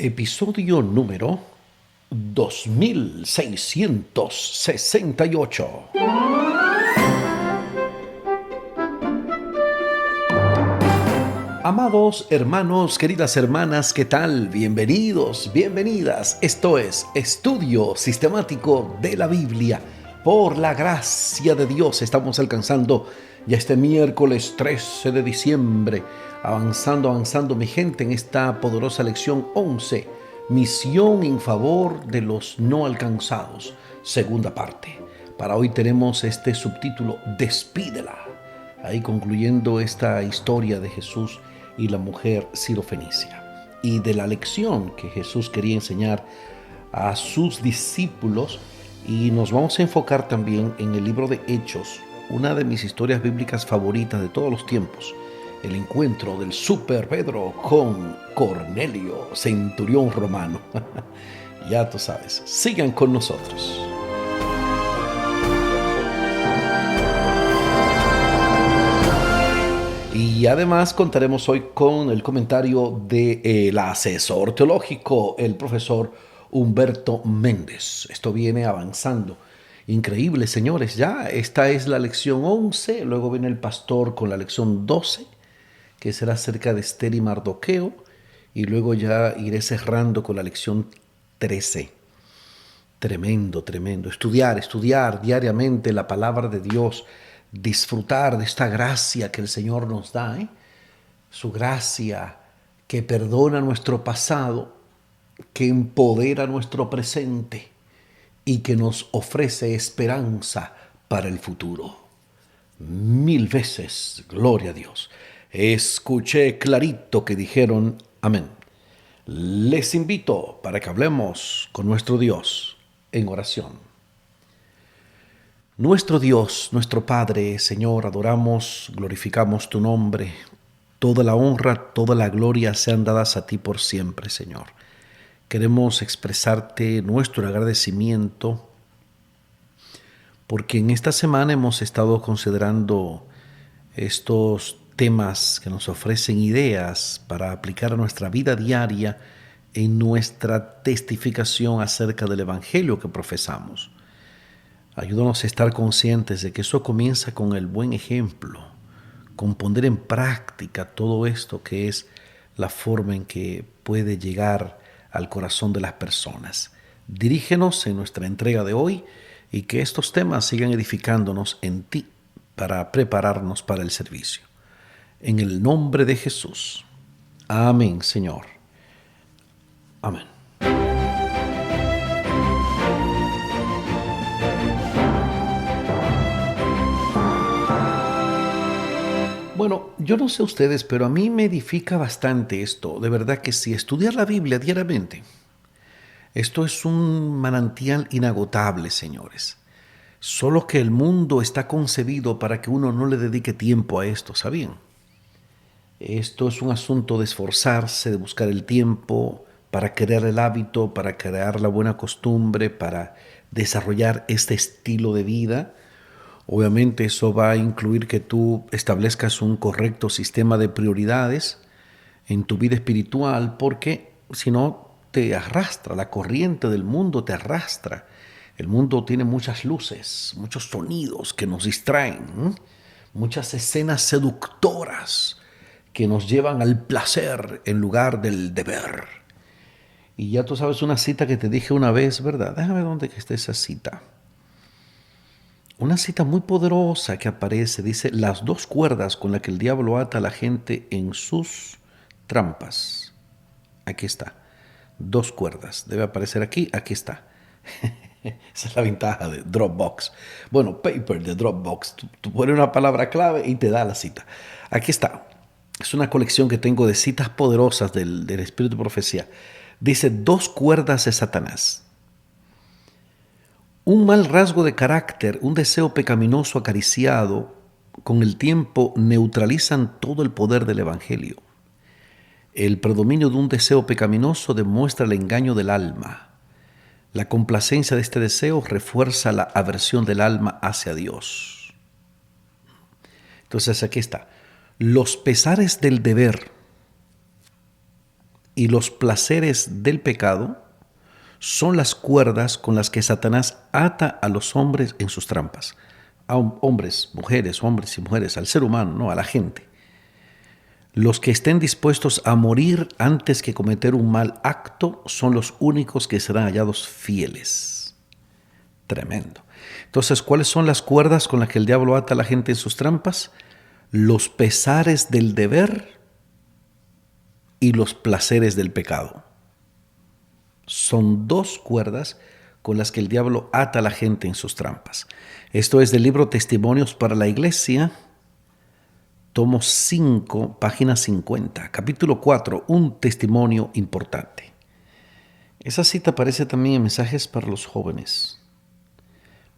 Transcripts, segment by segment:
Episodio número 2668. Amados hermanos, queridas hermanas, ¿qué tal? Bienvenidos, bienvenidas. Esto es Estudio Sistemático de la Biblia. Por la gracia de Dios estamos alcanzando ya este miércoles 13 de diciembre. Avanzando mi gente en esta poderosa lección 11. Misión en favor de los no alcanzados. Segunda parte. Para hoy tenemos este subtítulo, Despídela. Ahí concluyendo esta historia de Jesús y la mujer sirofenicia. Y de la lección que Jesús quería enseñar a sus discípulos. Y nos vamos a enfocar también en el libro de Hechos, una de mis historias bíblicas favoritas de todos los tiempos. El encuentro del Super Pedro con Cornelio, centurión romano. Ya tú sabes, sigan con nosotros. Y además contaremos hoy con el comentario del asesor teológico, el profesor Humberto Méndez. Esto viene avanzando. Increíble, señores. Ya esta es la lección 11. Luego viene el pastor con la lección 12, que será acerca de Esther y Mardoqueo. Y luego ya iré cerrando con la lección 13. Tremendo. Estudiar diariamente la palabra de Dios. Disfrutar de esta gracia que el Señor nos da. Su gracia que perdona nuestro pasado, que empodera nuestro presente y que nos ofrece esperanza para el futuro. 1000 veces, gloria a Dios. Escuché clarito que dijeron amén. Les invito para que hablemos con nuestro Dios en oración. Nuestro Dios, nuestro Padre, Señor, adoramos, glorificamos tu nombre. Toda la honra, toda la gloria sean dadas a ti por siempre, Señor. Queremos expresarte nuestro agradecimiento porque en esta semana hemos estado considerando estos temas que nos ofrecen ideas para aplicar a nuestra vida diaria en nuestra testificación acerca del Evangelio que profesamos. Ayúdanos a estar conscientes de que eso comienza con el buen ejemplo, con poner en práctica todo esto que es la forma en que puede llegar al corazón de las personas. Dirígenos en nuestra entrega de hoy y que estos temas sigan edificándonos en ti para prepararnos para el servicio. En el nombre de Jesús. Amén, Señor. Amén. Bueno, yo no sé ustedes, pero a mí me edifica bastante esto. De verdad que sí, estudiar la Biblia diariamente. Esto es un manantial inagotable, señores. Solo que el mundo está concebido para que uno no le dedique tiempo a esto, ¿sabían? Esto es un asunto de esforzarse, de buscar el tiempo para crear el hábito, para crear la buena costumbre, para desarrollar este estilo de vida. Obviamente eso va a incluir que tú establezcas un correcto sistema de prioridades en tu vida espiritual, porque si no te arrastra, la corriente del mundo te arrastra. El mundo tiene muchas luces, muchos sonidos que nos distraen, muchas escenas seductoras que nos llevan al placer en lugar del deber. Y ya tú sabes una cita que te dije una vez, ¿verdad? Déjame ver dónde está esa cita. Una cita muy poderosa que aparece, dice, las 2 cuerdas con las que el diablo ata a la gente en sus trampas. Aquí está, 2 cuerdas, debe aparecer aquí está. Esa es la ventaja de Dropbox. Bueno, Paper de Dropbox, tú pones una palabra clave y te da la cita. Aquí está, es una colección que tengo de citas poderosas del Espíritu de Profecía. Dice, 2 cuerdas de Satanás. Un mal rasgo de carácter, un deseo pecaminoso acariciado, con el tiempo neutralizan todo el poder del Evangelio. El predominio de un deseo pecaminoso demuestra el engaño del alma. La complacencia de este deseo refuerza la aversión del alma hacia Dios. Entonces aquí está. Los pesares del deber y los placeres del pecado son las cuerdas con las que Satanás ata a los hombres en sus trampas. A hombres y mujeres, al ser humano, ¿no? A la gente. Los que estén dispuestos a morir antes que cometer un mal acto son los únicos que serán hallados fieles. Tremendo. Entonces, ¿cuáles son las cuerdas con las que el diablo ata a la gente en sus trampas? Los pesares del deber y los placeres del pecado. Son dos cuerdas con las que el diablo ata a la gente en sus trampas. Esto es del libro Testimonios para la Iglesia, tomo 5, página 50, capítulo 4, un testimonio importante. Esa cita aparece también en Mensajes para los Jóvenes,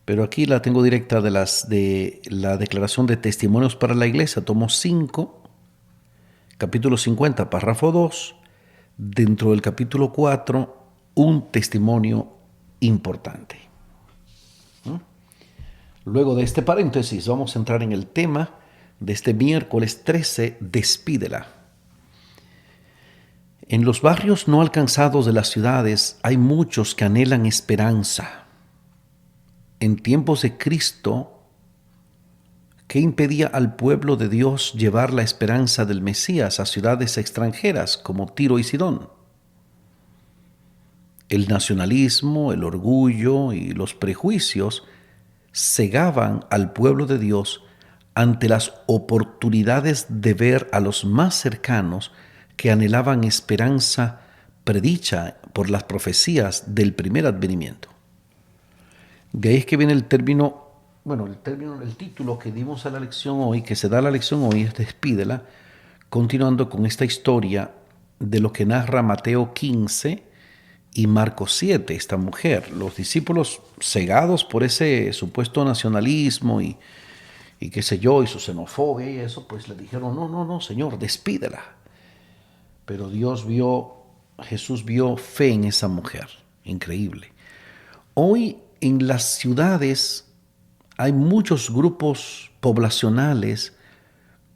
pero aquí la tengo directa de la Declaración de Testimonios para la Iglesia, tomo 5, capítulo 50, párrafo 2, dentro del capítulo 4, un testimonio importante. Luego de este paréntesis, vamos a entrar en el tema de este miércoles 13, despídela. En los barrios no alcanzados de las ciudades hay muchos que anhelan esperanza. En tiempos de Cristo, ¿qué impedía al pueblo de Dios llevar la esperanza del Mesías a ciudades extranjeras como Tiro y Sidón? El nacionalismo, el orgullo y los prejuicios cegaban al pueblo de Dios ante las oportunidades de ver a los más cercanos que anhelaban esperanza predicha por las profecías del primer advenimiento. De ahí es que viene el título que dimos a la lección hoy, que se da a la lección hoy, es Despídela, continuando con esta historia de lo que narra Mateo 15 y Marcos 7, esta mujer. Los discípulos, cegados por ese supuesto nacionalismo y qué sé yo, y su xenofobia y eso, pues le dijeron, no, Señor, despídela. Pero Jesús vio fe en esa mujer, increíble. Hoy en las ciudades hay muchos grupos poblacionales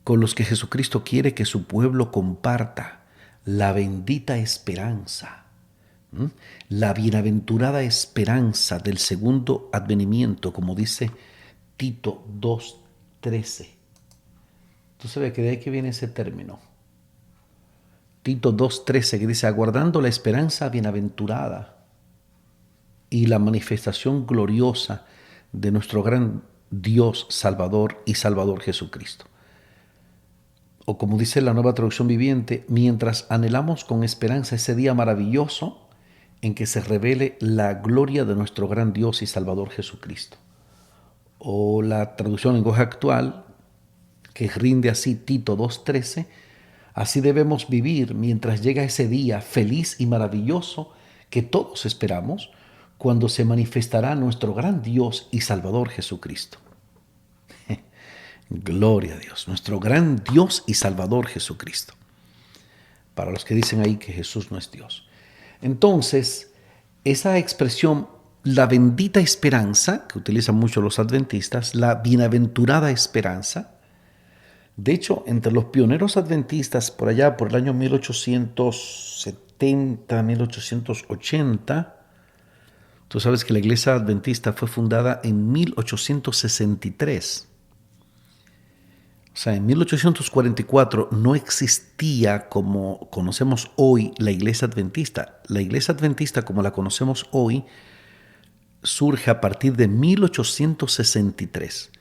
con los que Jesucristo quiere que su pueblo comparta la bendita esperanza, la bienaventurada esperanza del segundo advenimiento, como dice Tito 2:13. Tú sabes que de ahí que viene ese término. Tito 2:13, que dice, aguardando la esperanza bienaventurada y la manifestación gloriosa de nuestro gran Dios Salvador y Salvador Jesucristo. O como dice la Nueva Traducción Viviente, mientras anhelamos con esperanza ese día maravilloso en que se revele la gloria de nuestro gran Dios y Salvador Jesucristo. O la traducción en lenguaje actual, que rinde así Tito 2:13, así debemos vivir mientras llega ese día feliz y maravilloso que todos esperamos, cuando se manifestará nuestro gran Dios y Salvador Jesucristo. Gloria a Dios, nuestro gran Dios y Salvador Jesucristo. Para los que dicen ahí que Jesús no es Dios. Entonces, esa expresión, la bendita esperanza, que utilizan mucho los adventistas, la bienaventurada esperanza. De hecho, entre los pioneros adventistas, por allá, por el año 1870, 1880, tú sabes que la iglesia adventista fue fundada en 1863. O sea, en 1844 no existía como conocemos hoy la iglesia adventista. La iglesia adventista como la conocemos hoy surge a partir de 1863.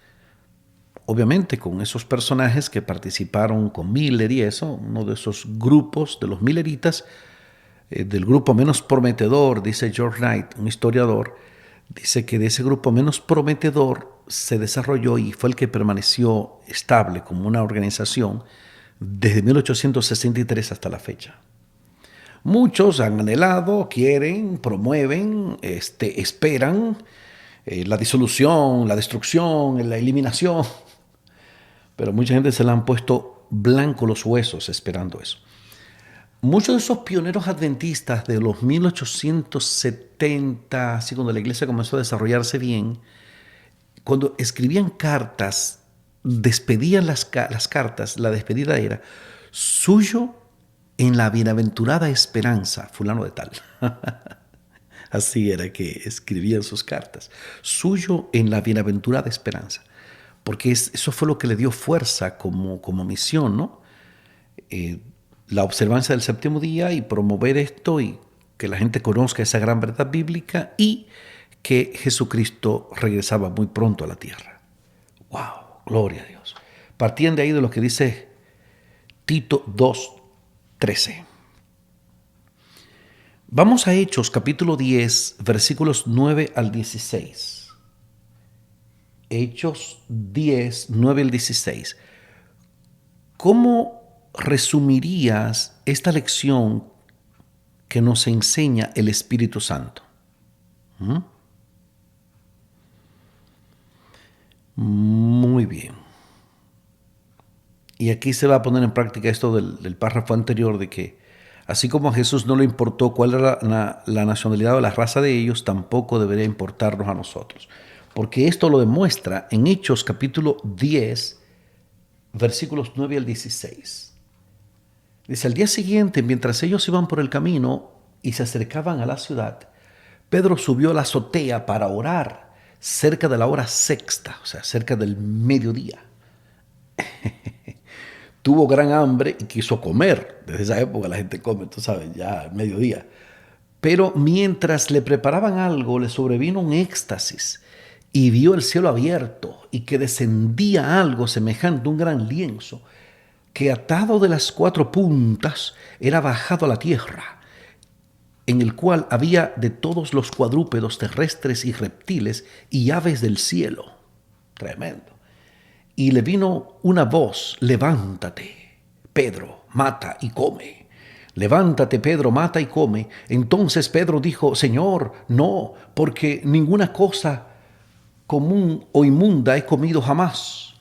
Obviamente con esos personajes que participaron con Miller y eso, uno de esos grupos de los Milleritas, del grupo menos prometedor, dice George Knight, un historiador, dice que de ese grupo menos prometedor se desarrolló y fue el que permaneció estable como una organización desde 1863 hasta la fecha. Muchos han anhelado, quieren, promueven, esperan la disolución, la destrucción, la eliminación, pero mucha gente se le han puesto blanco los huesos esperando eso. Muchos de esos pioneros adventistas de los 1870, así cuando la iglesia comenzó a desarrollarse bien, cuando escribían cartas, despedían las cartas, la despedida era, suyo en la bienaventurada esperanza, fulano de tal. Así era que escribían sus cartas. Suyo en la bienaventurada esperanza. Porque eso fue lo que le dio fuerza como misión, ¿no? La observancia del séptimo día y promover esto y que la gente conozca esa gran verdad bíblica y que Jesucristo regresaba muy pronto a la tierra. ¡Wow! Gloria a Dios. Partían de ahí de lo que dice Tito 2:13. Vamos a Hechos capítulo 10, versículos 9 al 16. Hechos 10, 9 al 16. ¿Cómo resumirías esta lección que nos enseña el Espíritu Santo? Muy bien. Y aquí se va a poner en práctica esto del párrafo anterior de que así como a Jesús no le importó cuál era la nacionalidad o la raza de ellos, tampoco debería importarnos a nosotros. Porque esto lo demuestra en Hechos capítulo 10, versículos 9 al 16. Dice, al día siguiente, mientras ellos iban por el camino y se acercaban a la ciudad, Pedro subió a la azotea para orar cerca de la hora sexta, o sea, cerca del mediodía. Tuvo gran hambre y quiso comer. Desde esa época la gente come, tú sabes, ya al mediodía. Pero mientras le preparaban algo, le sobrevino un éxtasis y vio el cielo abierto y que descendía algo semejante a un gran lienzo que atado de las 4 puntas era bajado a la tierra, en el cual había de todos los cuadrúpedos terrestres y reptiles y aves del cielo. Tremendo. Y le vino una voz, levántate, Pedro, mata y come. Levántate, Pedro, mata y come. Entonces Pedro dijo, Señor, no, porque ninguna cosa común o inmunda he comido jamás.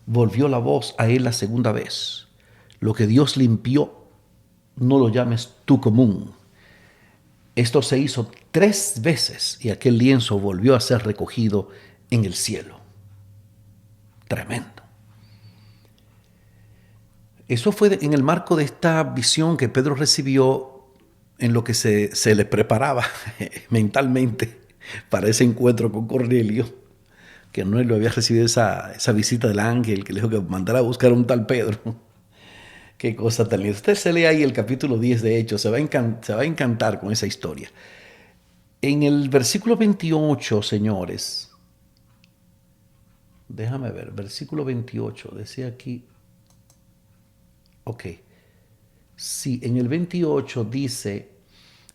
Volvió la voz a él la segunda vez. Lo que Dios limpió, no lo llames tú común. Esto se hizo 3 veces y aquel lienzo volvió a ser recogido en el cielo. Tremendo. Eso fue en el marco de esta visión que Pedro recibió en lo que se le preparaba mentalmente para ese encuentro con Cornelio, que no lo había recibido esa visita del ángel que le dijo que mandara a buscar a un tal Pedro. Qué cosa tan linda. Usted se lee ahí el capítulo 10 de Hechos, se va a encantar con esa historia. En el versículo 28, señores, déjame ver, versículo 28, decía aquí, ok, sí, en el 28 dice,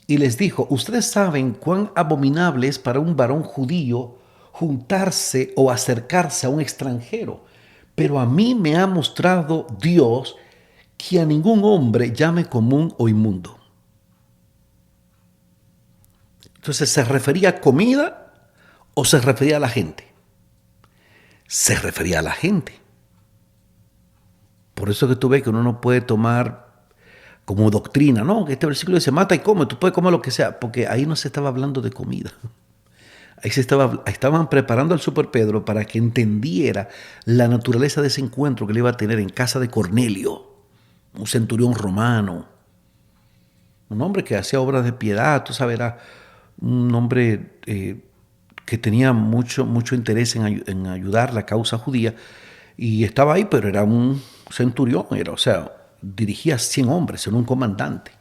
y les dijo, ustedes saben cuán abominable es para un varón judío juntarse o acercarse a un extranjero, pero a mí me ha mostrado Dios que a ningún hombre llame común o inmundo. Entonces, ¿se refería a comida o se refería a la gente? Se refería a la gente. Por eso que tú ves que uno no puede tomar como doctrina, no, que este versículo dice mata y come, tú puedes comer lo que sea, porque ahí no se estaba hablando de comida. Ahí estaban preparando al Super Pedro para que entendiera la naturaleza de ese encuentro que le iba a tener en casa de Cornelio, un centurión romano, un hombre que hacía obras de piedad, tú sabes, era un hombre que tenía mucho interés en ayudar la causa judía, y estaba ahí, pero era un centurión, dirigía 100 hombres, era un comandante.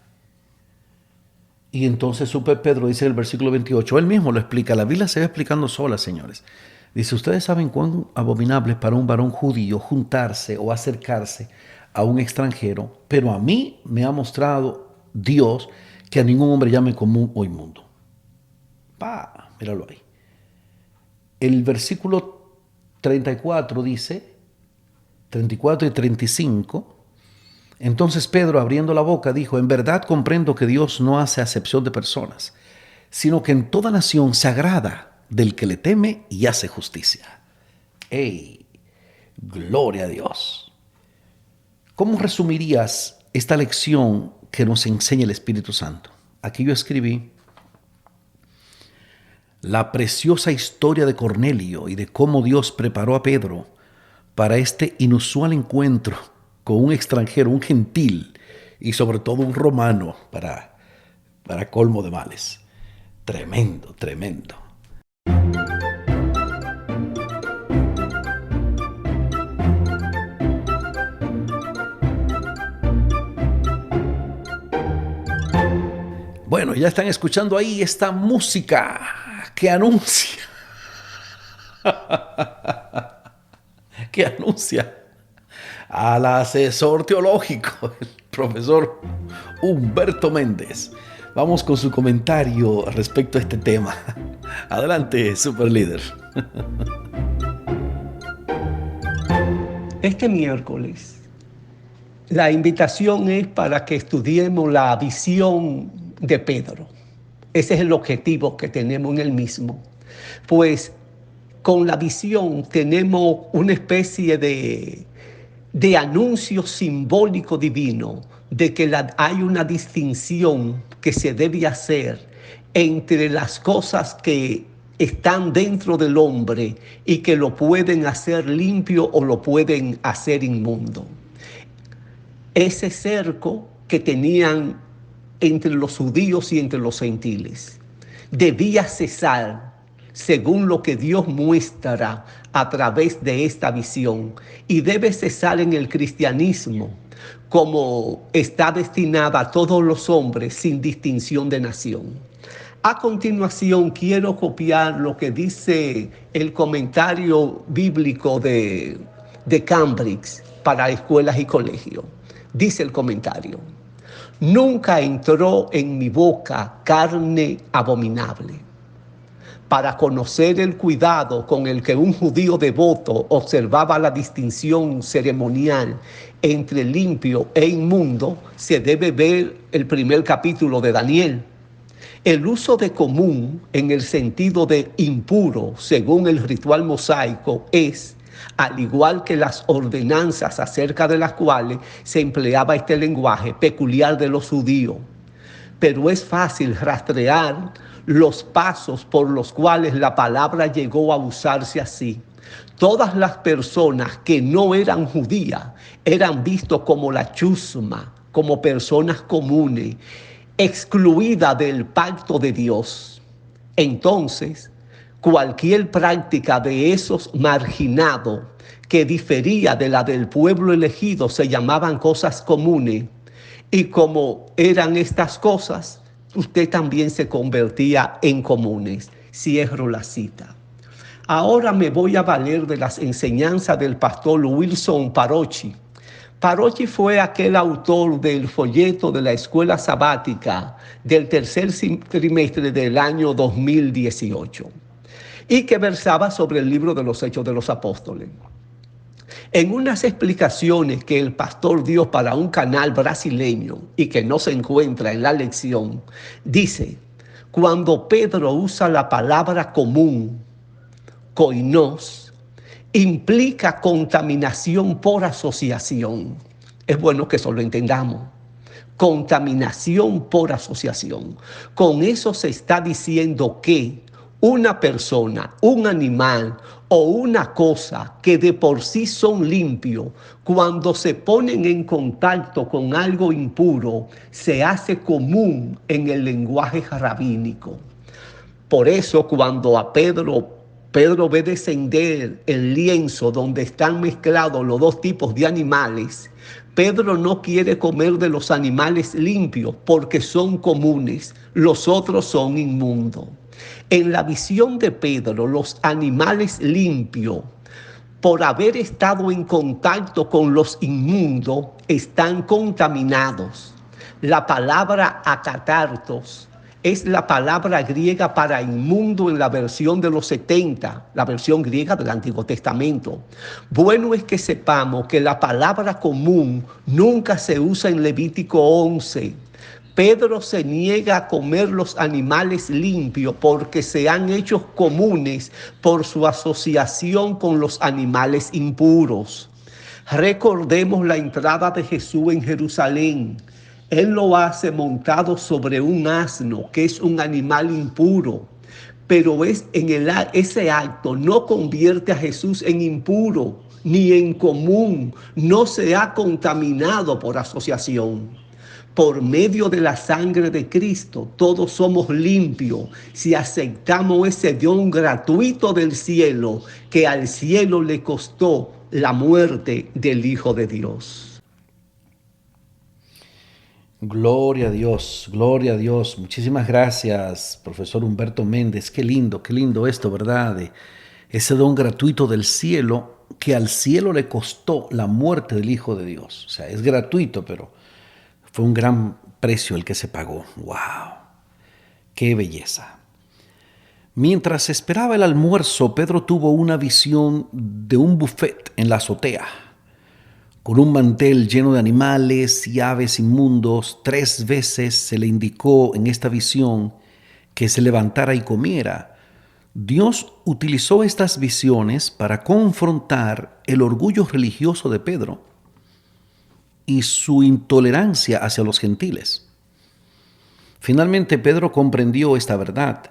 Y entonces Super Pedro dice en el versículo 28, él mismo lo explica, la Biblia se va explicando sola, señores. Dice, ustedes saben cuán abominable es para un varón judío juntarse o acercarse a un extranjero, pero a mí me ha mostrado Dios que a ningún hombre llame común o inmundo. Míralo ahí. El versículo 34 dice, 34 y 35, entonces Pedro, abriendo la boca, dijo, en verdad comprendo que Dios no hace acepción de personas, sino que en toda nación se agrada del que le teme y hace justicia. ¡Ey! ¡Gloria a Dios! ¿Cómo resumirías esta lección que nos enseña el Espíritu Santo? Aquí yo escribí la preciosa historia de Cornelio y de cómo Dios preparó a Pedro para este inusual encuentro con un extranjero, un gentil, y sobre todo un romano para colmo de males. Tremendo, tremendo. Bueno, ya están escuchando ahí esta música que anuncia, que anuncia al asesor teológico, el profesor Humberto Méndez. Vamos con su comentario respecto a este tema. Adelante, superlíder. Este miércoles, la invitación es para que estudiemos la visión de Pedro. Ese es el objetivo que tenemos en el mismo. Pues con la visión tenemos una especie de anuncio simbólico divino de que hay una distinción que se debe hacer entre las cosas que están dentro del hombre y que lo pueden hacer limpio o lo pueden hacer inmundo. Ese cerco que tenían entre los judíos y entre los gentiles debía cesar según lo que Dios muestra a través de esta visión, y debe cesar en el cristianismo como está destinada a todos los hombres sin distinción de nación. A continuación quiero copiar lo que dice el comentario bíblico de Cambridge para escuelas y colegios. Dice el comentario: nunca entró en mi boca carne abominable, para conocer el cuidado con el que un judío devoto observaba la distinción ceremonial entre limpio e inmundo, se debe ver el primer capítulo de Daniel. El uso de común en el sentido de impuro, según el ritual mosaico, es, al igual que las ordenanzas acerca de las cuales se empleaba este lenguaje peculiar de los judíos. Pero es fácil rastrear los pasos por los cuales la palabra llegó a usarse así. Todas las personas que no eran judías eran vistos como la chusma, como personas comunes, excluidas del pacto de Dios. Entonces, cualquier práctica de esos marginados que difería de la del pueblo elegido se llamaban cosas comunes. Y como eran estas cosas, usted también se convertía en comunes. Cierro la cita. Ahora me voy a valer de las enseñanzas del pastor Wilson Parocchi. Parocchi fue aquel autor del folleto de la escuela sabática del tercer trimestre del año 2018 y que versaba sobre el libro de los Hechos de los Apóstoles. En unas explicaciones que el pastor dio para un canal brasileño y que no se encuentra en la lección, dice: cuando Pedro usa la palabra común, koinos, implica contaminación por asociación. Es bueno que eso lo entendamos. Contaminación por asociación. Con eso se está diciendo que una persona, un animal o una cosa que de por sí son limpios, cuando se ponen en contacto con algo impuro, se hace común en el lenguaje rabínico. Por eso cuando a Pedro ve descender el lienzo donde están mezclados los dos tipos de animales, Pedro no quiere comer de los animales limpios porque son comunes, los otros son inmundos. En la visión de Pedro, los animales limpios, por haber estado en contacto con los inmundos, están contaminados. La palabra acatartos es la palabra griega para inmundo en la versión de los 70, la versión griega del Antiguo Testamento. Bueno es que sepamos que la palabra común nunca se usa en Levítico 11. Pedro se niega a comer los animales limpios porque se han hecho comunes por su asociación con los animales impuros. Recordemos la entrada de Jesús en Jerusalén. Él lo hace montado sobre un asno, que es un animal impuro. Pero ese acto no convierte a Jesús en impuro ni en común. No se ha contaminado por asociación. por medio de la sangre de Cristo, todos somos limpios si aceptamos ese don gratuito del cielo, que al cielo le costó la muerte del Hijo de Dios. Gloria a Dios, gloria a Dios. Muchísimas gracias, profesor Humberto Méndez. Qué lindo esto, ¿verdad? Ese don gratuito del cielo, que al cielo le costó la muerte del Hijo de Dios. O sea, es gratuito, pero fue un gran precio el que se pagó. ¡Wow! ¡Qué belleza! Mientras esperaba el almuerzo, Pedro tuvo una visión de un buffet en la azotea, con un mantel lleno de animales y aves inmundos. 3 veces se le indicó en esta visión que se levantara y comiera. Dios utilizó estas visiones para confrontar el orgullo religioso de Pedro y su intolerancia hacia los gentiles. Finalmente Pedro comprendió esta verdad.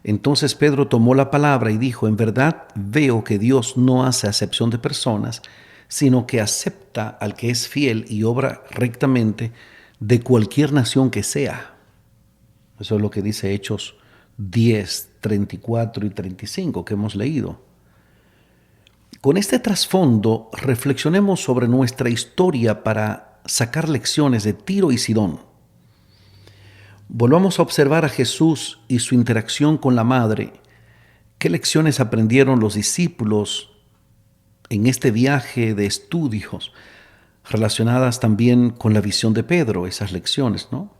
Entonces Pedro tomó la palabra y dijo: en verdad veo que Dios no hace acepción de personas, sino que acepta al que es fiel y obra rectamente de cualquier nación que sea. Eso es lo que dice Hechos 10, 34 y 35 que hemos leído. Con este trasfondo, reflexionemos sobre nuestra historia para sacar lecciones de Tiro y Sidón. Volvamos a observar a Jesús y su interacción con la madre. ¿Qué lecciones aprendieron los discípulos en este viaje de estudios relacionadas también con la visión de Pedro? Esas lecciones, ¿no?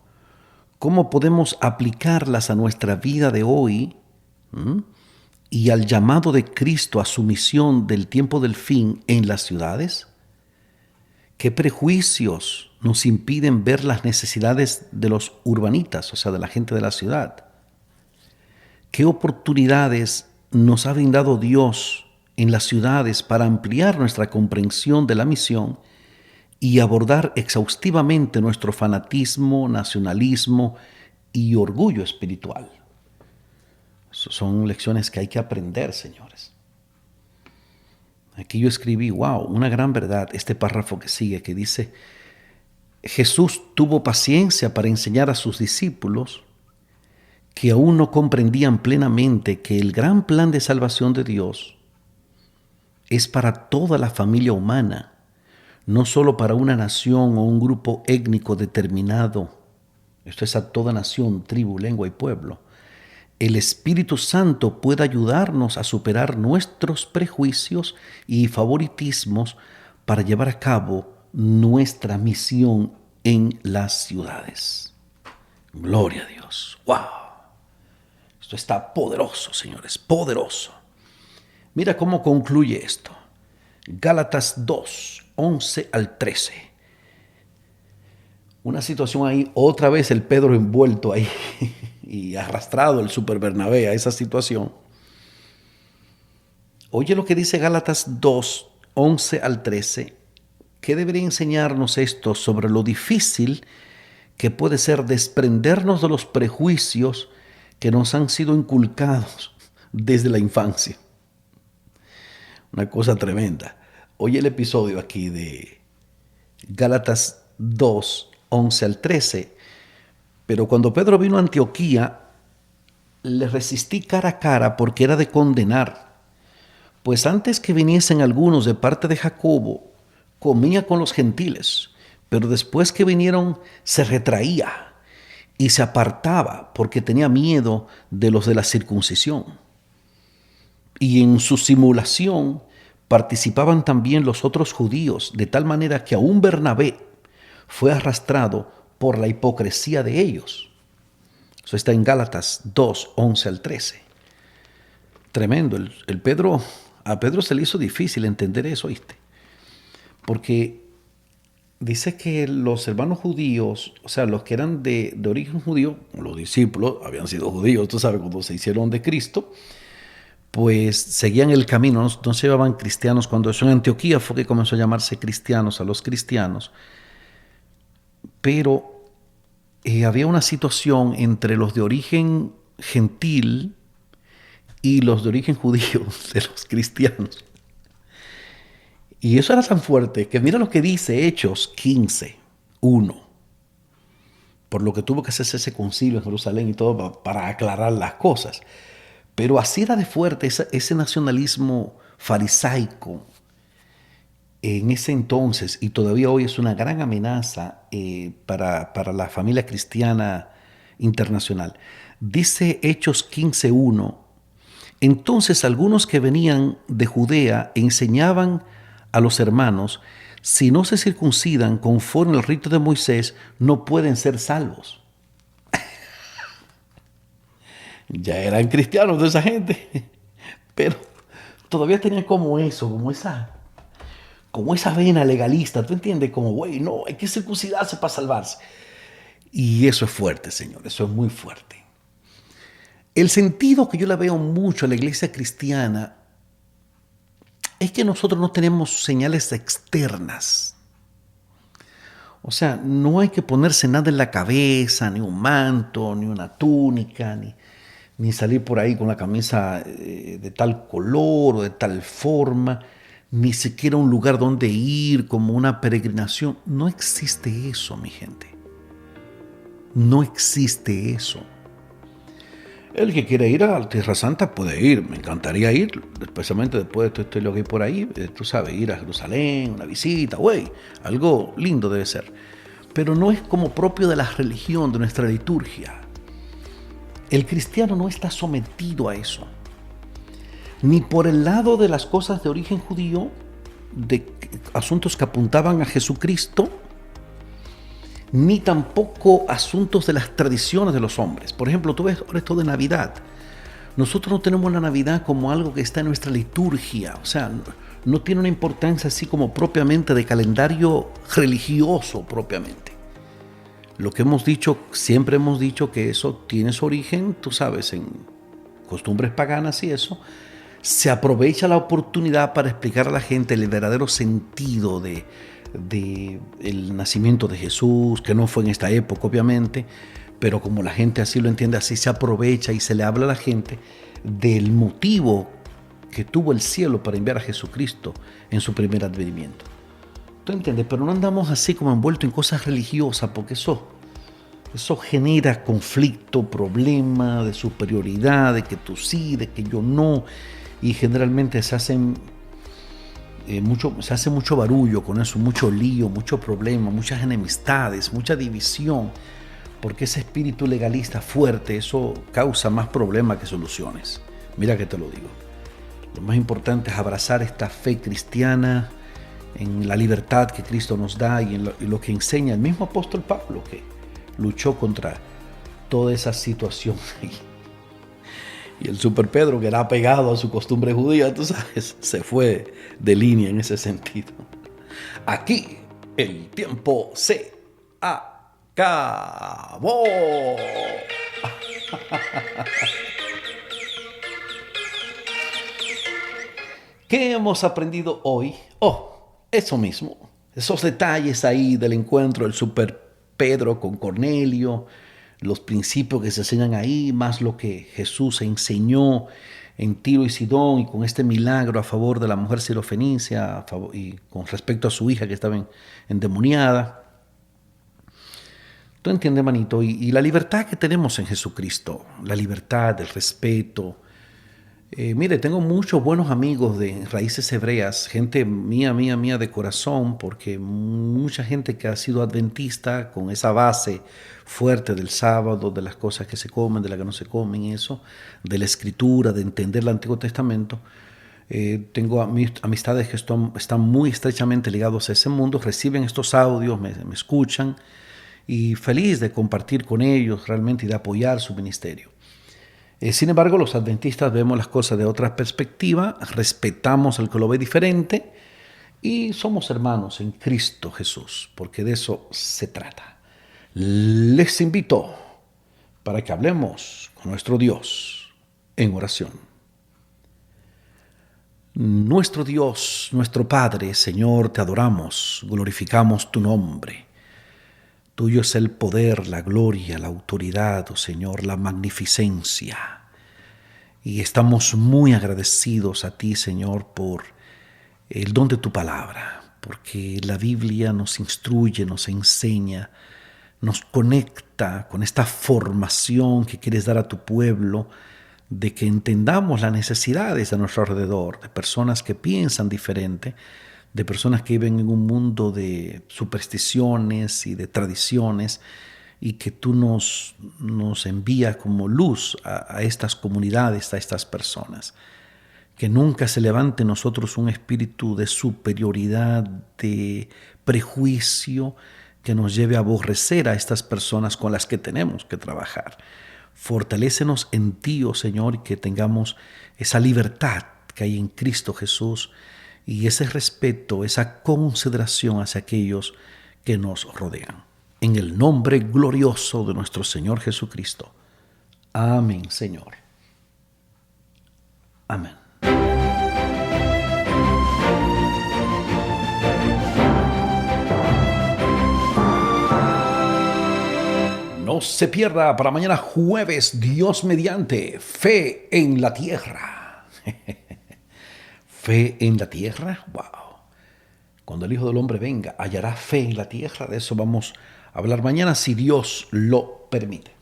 ¿Cómo podemos aplicarlas a nuestra vida de hoy? Y al llamado de Cristo a su misión del tiempo del fin en las ciudades? ¿Qué prejuicios nos impiden ver las necesidades de los urbanitas, o sea, de la gente de la ciudad? ¿Qué oportunidades nos ha brindado Dios en las ciudades para ampliar nuestra comprensión de la misión y abordar exhaustivamente nuestro fanatismo, nacionalismo y orgullo espiritual? Son lecciones que hay que aprender, señores. Aquí yo escribí, wow, una gran verdad, este párrafo que sigue, que dice: Jesús tuvo paciencia para enseñar a sus discípulos que aún no comprendían plenamente que el gran plan de salvación de Dios es para toda la familia humana, no solo para una nación o un grupo étnico determinado. Esto es a toda nación, tribu, lengua y pueblo. El Espíritu Santo puede ayudarnos a superar nuestros prejuicios y favoritismos para llevar a cabo nuestra misión en las ciudades. Gloria a Dios. ¡Wow! Esto está poderoso, señores, poderoso. Mira cómo concluye esto. Gálatas 2, 11 al 13. Una situación ahí, otra vez el Pedro envuelto ahí y arrastrado el Super Bernabé a esa situación. Oye lo que dice Gálatas 2, 11 al 13. ¿Qué debería enseñarnos esto sobre lo difícil que puede ser desprendernos de los prejuicios que nos han sido inculcados desde la infancia? Una cosa tremenda. Oye el episodio aquí de Gálatas 2, 11 al 13. Pero cuando Pedro vino a Antioquía, le resistí cara a cara porque era de condenar. Pues antes que viniesen algunos de parte de Jacobo, comía con los gentiles, pero después que vinieron se retraía y se apartaba porque tenía miedo de los de la circuncisión. Y en su simulación participaban también los otros judíos, de tal manera que aún Bernabé fue arrastrado por la hipocresía de ellos. Eso está en Gálatas 2, 11 al 13. Tremendo. A Pedro se le hizo difícil entender eso, ¿oíste? Porque dice que los hermanos judíos, o sea, los que eran de origen judío, los discípulos habían sido judíos, tú sabes, cuando se hicieron de Cristo, pues seguían el camino, no se llamaban cristianos. Cuando eso en Antioquía fue que comenzó a llamarse cristianos a los cristianos. Pero había una situación entre los de origen gentil y los de origen judío, de los cristianos. Y eso era tan fuerte que mira lo que dice Hechos 15, 1. por lo que tuvo que hacerse ese concilio en Jerusalén y todo para aclarar las cosas. Pero así era de fuerte ese nacionalismo farisaico en ese entonces, y todavía hoy es una gran amenaza para la familia cristiana internacional. Dice Hechos 15:1, entonces algunos que venían de Judea enseñaban a los hermanos, si no se circuncidan conforme al rito de Moisés, no pueden ser salvos. Ya eran cristianos de esa gente, pero todavía tenían como eso, como esa vena legalista, ¿tú entiendes? Como, güey, no, hay que circuncidarse para salvarse. Y eso es fuerte, Señor, eso es muy fuerte. El sentido que yo le veo mucho a la iglesia cristiana es que nosotros no tenemos señales externas. O sea, no hay que ponerse nada en la cabeza, ni un manto, ni una túnica, ni salir por ahí con la camisa de tal color o de tal forma, ni siquiera un lugar donde ir como una peregrinación. No existe eso, mi gente. No existe eso. El que quiera ir a la Tierra Santa puede ir, me encantaría ir, especialmente después de todo lo que hay por ahí, tú sabes, ir a Jerusalén, una visita, güey, algo lindo debe ser. Pero no es como propio de la religión, de nuestra liturgia. El cristiano no está sometido a eso, ni por el lado de las cosas de origen judío, de asuntos que apuntaban a Jesucristo, ni tampoco asuntos de las tradiciones de los hombres. Por ejemplo, tú ves ahora esto de Navidad. Nosotros no tenemos la Navidad como algo que está en nuestra liturgia, o sea, no tiene una importancia así como propiamente de calendario religioso propiamente. Lo que hemos dicho, siempre hemos dicho que eso tiene su origen, tú sabes, en costumbres paganas y eso. Se aprovecha la oportunidad para explicar a la gente el verdadero sentido de el nacimiento de Jesús, que no fue en esta época obviamente, pero como la gente así lo entiende, así se aprovecha y se le habla a la gente del motivo que tuvo el cielo para enviar a Jesucristo en su primer advenimiento. ¿Tú entiendes? Pero no andamos así como envueltos en cosas religiosas, porque eso genera conflicto, problema de superioridad, de que tú sí, de que yo no, y generalmente se hace mucho barullo con eso, mucho lío, mucho problema, muchas enemistades, mucha división, porque ese espíritu legalista fuerte, eso causa más problemas que soluciones. Mira que te lo digo. Lo más importante es abrazar esta fe cristiana en la libertad que Cristo nos da y en lo que enseña el mismo apóstol Pablo, que luchó contra toda esa situación. Y el super Pedro, que era pegado a su costumbre judía, tú sabes, se fue de línea en ese sentido. Aquí el tiempo se acabó. ¿Qué hemos aprendido hoy? Eso mismo, esos detalles ahí del encuentro del super Pedro con Cornelio, los principios que se enseñan ahí, más lo que Jesús enseñó en Tiro y Sidón y con este milagro a favor de la mujer sirofenicia y con respecto a su hija que estaba endemoniada. ¿Tú entiendes, manito? Y la libertad que tenemos en Jesucristo, la libertad, el respeto. Mire, tengo muchos buenos amigos de raíces hebreas, gente mía de corazón, porque mucha gente que ha sido adventista con esa base fuerte del sábado, de las cosas que se comen, de las que no se comen, eso, de la escritura, de entender el Antiguo Testamento. Tengo amistades que están muy estrechamente ligados a ese mundo, reciben estos audios, me escuchan, y feliz de compartir con ellos realmente y de apoyar su ministerio. Sin embargo, los adventistas vemos las cosas de otra perspectiva, respetamos al que lo ve diferente y somos hermanos en Cristo Jesús, porque de eso se trata. Les invito para que hablemos con nuestro Dios en oración. Nuestro Dios, nuestro Padre, Señor, te adoramos, glorificamos tu nombre. Tuyo es el poder, la gloria, la autoridad, oh Señor, la magnificencia. Y estamos muy agradecidos a ti, Señor, por el don de tu palabra, porque la Biblia nos instruye, nos enseña, nos conecta con esta formación que quieres dar a tu pueblo, de que entendamos las necesidades de nuestro alrededor, de personas que piensan diferente, de personas que viven en un mundo de supersticiones y de tradiciones, y que tú nos envías como luz a estas comunidades, a estas personas. Que nunca se levante en nosotros un espíritu de superioridad, de prejuicio, que nos lleve a aborrecer a estas personas con las que tenemos que trabajar. Fortalécenos en ti, oh Señor, y que tengamos esa libertad que hay en Cristo Jesús y ese respeto, esa consideración hacia aquellos que nos rodean. En el nombre glorioso de nuestro Señor Jesucristo. Amén, Señor. Amén. No se pierda para mañana jueves, Dios mediante, Fe en la Tierra. ¿Fe en la Tierra? ¡Wow! Cuando el Hijo del Hombre venga, hallará fe en la tierra. De eso vamos a hablar mañana, si Dios lo permite.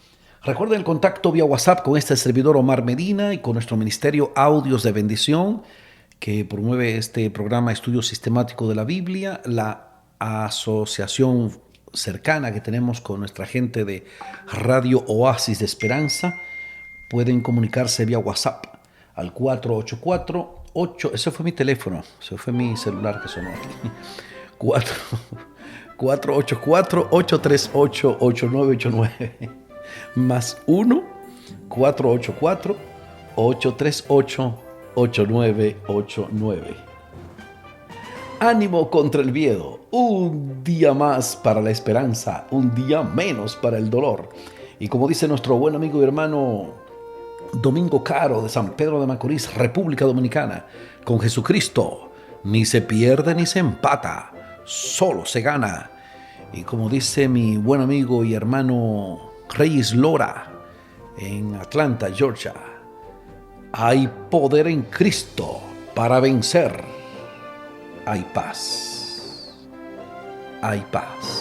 Recuerden el contacto vía WhatsApp con este servidor Omar Medina y con nuestro ministerio Audios de Bendición, que promueve este programa Estudio Sistemático de la Biblia, la asociación cercana que tenemos con nuestra gente de Radio Oasis de Esperanza. Pueden comunicarse vía WhatsApp al 484-8, ese fue mi teléfono, ese fue mi celular que sonó aquí. 484-838-8989 más 1-484-838-8989. Ánimo contra el miedo, un día más para la esperanza, un día menos para el dolor. Y como dice nuestro buen amigo y hermano Domingo Caro de San Pedro de Macorís, República Dominicana, con Jesucristo ni se pierde ni se empata, solo se gana. Y como dice mi buen amigo y hermano Reyes Lora en Atlanta, Georgia, hay poder en Cristo para vencer. Hay paz. Hay paz.